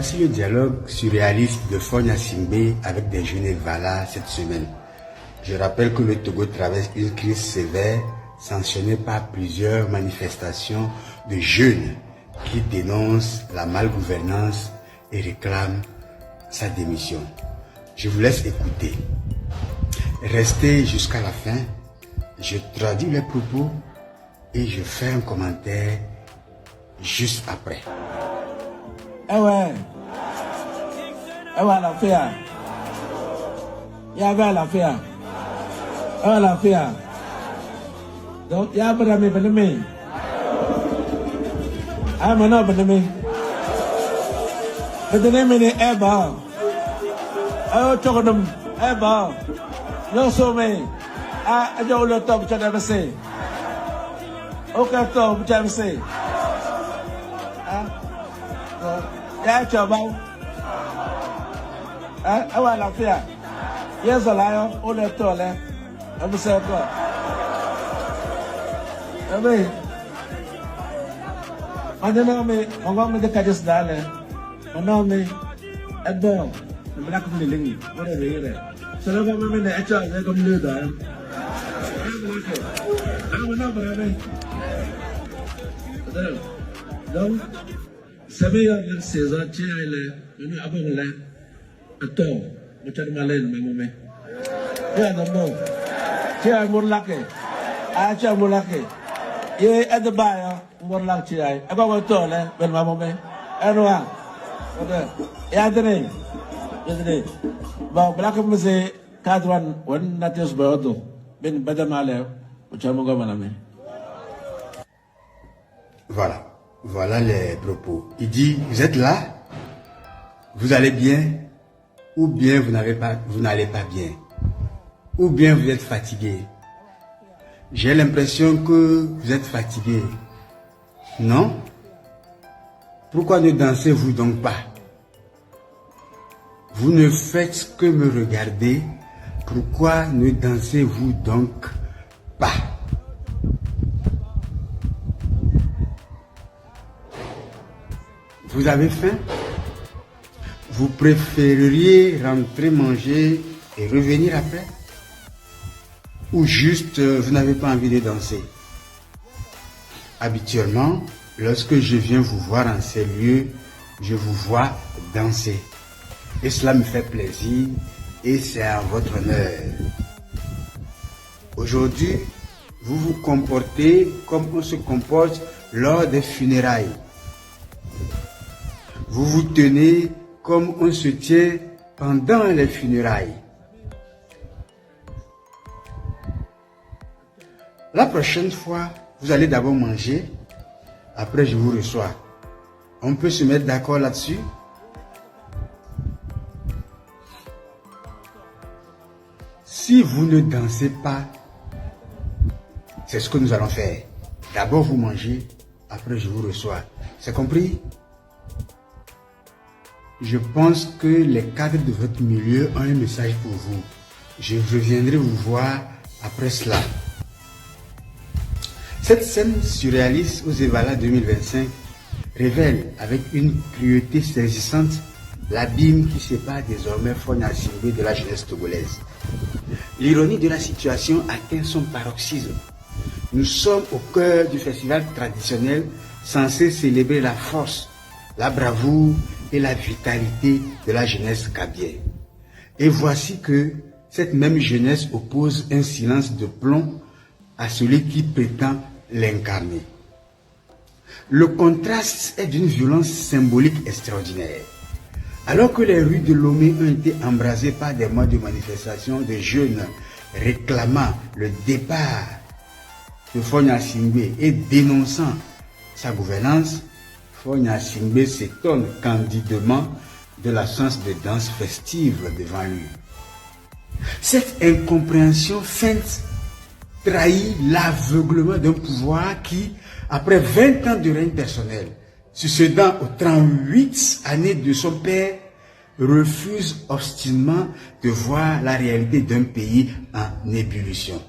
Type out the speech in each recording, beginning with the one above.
Voici le dialogue surréaliste de Fogna Singbe avec des jeunes Evala cette semaine. Je rappelle que le Togo traverse une crise sévère sanctionnée par plusieurs manifestations de jeunes qui dénoncent la malgouvernance et réclament sa démission. Je vous laisse écouter. Restez jusqu'à la fin, je traduis les propos et je fais un commentaire juste après. Eh ouais, l'affaire. Il y avait l'affaire. L'affaire. Donc, il y a pas de mes. Ah, mais non, pas de mes. Pas de mes, eh ben. Ah, tu connais, eh ben. Non, sommet. Ah, je le top, tu as passé. Aucun top, tu as passé. Ya chaba awa lafiya ya zalayo o le tole abu se ko abe andena me ngwa me de kadis dale ono me ebo me black me lingi ore re so lo me ne acha ne ko le da abu na barabe donc Sabia yang César Chiaile, ini apa boleh? Atau macam mana mame? Ya namo. Chiai murlake. Acha murlake. Ye ada baya murlak chiai. Apa betul le? Ben mame. Erwa. Ada. Ya dene. Ya dene. Ba belakang mesti kadwan wan natius baoto. Ben badamale. Macam mana? Voilà. Voilà les propos. Il dit, vous êtes là, vous allez bien, ou bien vous n'allez pas bien, ou bien vous êtes fatigué. J'ai l'impression que vous êtes fatigué. Non? Pourquoi ne dansez-vous donc pas? Vous ne faites que me regarder. Pourquoi ne dansez-vous donc pas? Vous avez faim? Vous préféreriez rentrer manger et revenir après? Ou juste vous n'avez pas envie de danser? Habituellement, lorsque je viens vous voir en ces lieux, je vous vois danser. Et cela me fait plaisir et c'est en votre honneur. Aujourd'hui, vous vous comportez comme on se comporte lors des funérailles. Vous vous tenez comme on se tient pendant les funérailles. La prochaine fois, vous allez d'abord manger, après je vous reçois. On peut se mettre d'accord là-dessus? Si vous ne dansez pas, c'est ce que nous allons faire. D'abord vous mangez, après je vous reçois. C'est compris? Je pense que les cadres de votre milieu ont un message pour vous. Je reviendrai vous voir après cela. Cette scène surréaliste aux Evala 2025 révèle avec une cruauté saisissante l'abîme qui sépare désormais Fogna Singbe de la jeunesse togolaise. L'ironie de la situation atteint son paroxysme. Nous sommes au cœur du festival traditionnel censé célébrer la force, la bravoure et la vitalité de la jeunesse kabylie. Et voici que cette même jeunesse oppose un silence de plomb à celui qui prétend l'incarner. Le contraste est d'une violence symbolique extraordinaire. Alors que les rues de Lomé ont été embrasées par des mois de manifestations de jeunes réclamant le départ de Fogna Singbe et dénonçant sa gouvernance, Fogna Singbe s'étonne candidement de l'absence de danse festive devant lui. Cette incompréhension feinte trahit l'aveuglement d'un pouvoir qui, après 20 ans de règne personnel, succédant aux 38 années de son père, refuse obstinément de voir la réalité d'un pays en ébullition.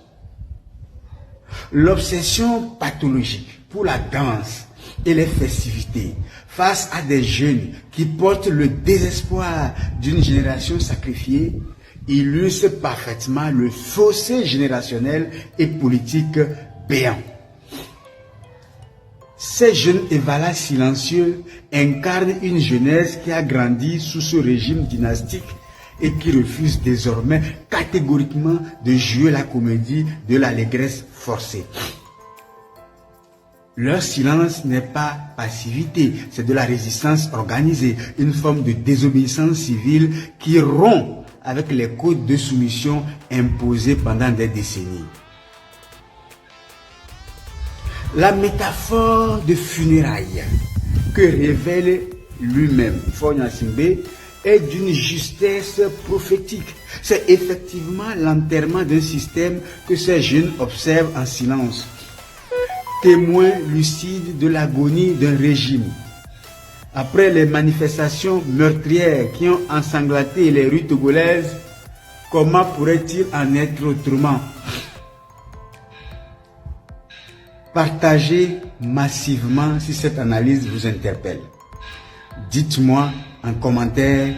L'obsession pathologique pour la danse et les festivités face à des jeunes qui portent le désespoir d'une génération sacrifiée, illustre parfaitement le fossé générationnel et politique béant. Ces jeunes évalas silencieux incarnent une jeunesse qui a grandi sous ce régime dynastique et qui refuse désormais catégoriquement de jouer la comédie de l'allégresse forcée. Leur silence n'est pas passivité, c'est de la résistance organisée, une forme de désobéissance civile qui rompt avec les codes de soumission imposés pendant des décennies. La métaphore de funérailles que révèle lui-même Faure Gnassingbé est d'une justesse prophétique. C'est effectivement l'enterrement d'un système que ces jeunes observent en silence, témoins lucides de l'agonie d'un régime. Après les manifestations meurtrières qui ont ensanglanté les rues togolaises, comment pourrait-il en être autrement? Partagez massivement si cette analyse vous interpelle. Dites-moi en commentaire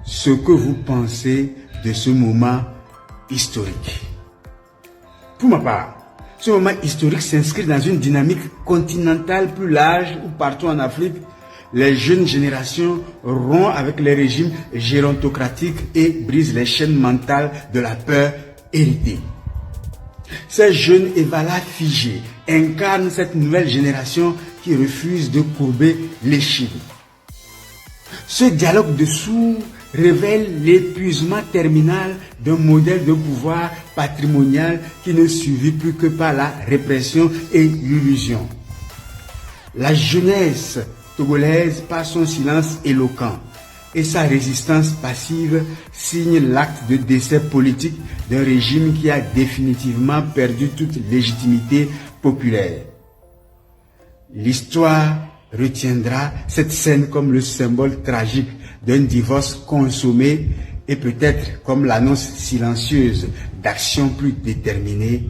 ce que vous pensez de ce moment historique. Pour ma part, ce moment historique s'inscrit dans une dynamique continentale plus large où partout en Afrique, les jeunes générations rompent avec les régimes gérontocratiques et brisent les chaînes mentales de la peur héritée. Ces jeunes évalas figés incarnent cette nouvelle génération qui refuse de courber l'échine. Ce dialogue de sourds révèle l'épuisement terminal d'un modèle de pouvoir patrimonial qui ne survit plus que par la répression et l'illusion. La jeunesse togolaise, par son silence éloquent et sa résistance passive, signe l'acte de décès politique d'un régime qui a définitivement perdu toute légitimité populaire. L'histoire retiendra cette scène comme le symbole tragique d'un divorce consommé et peut-être comme l'annonce silencieuse d'actions plus déterminées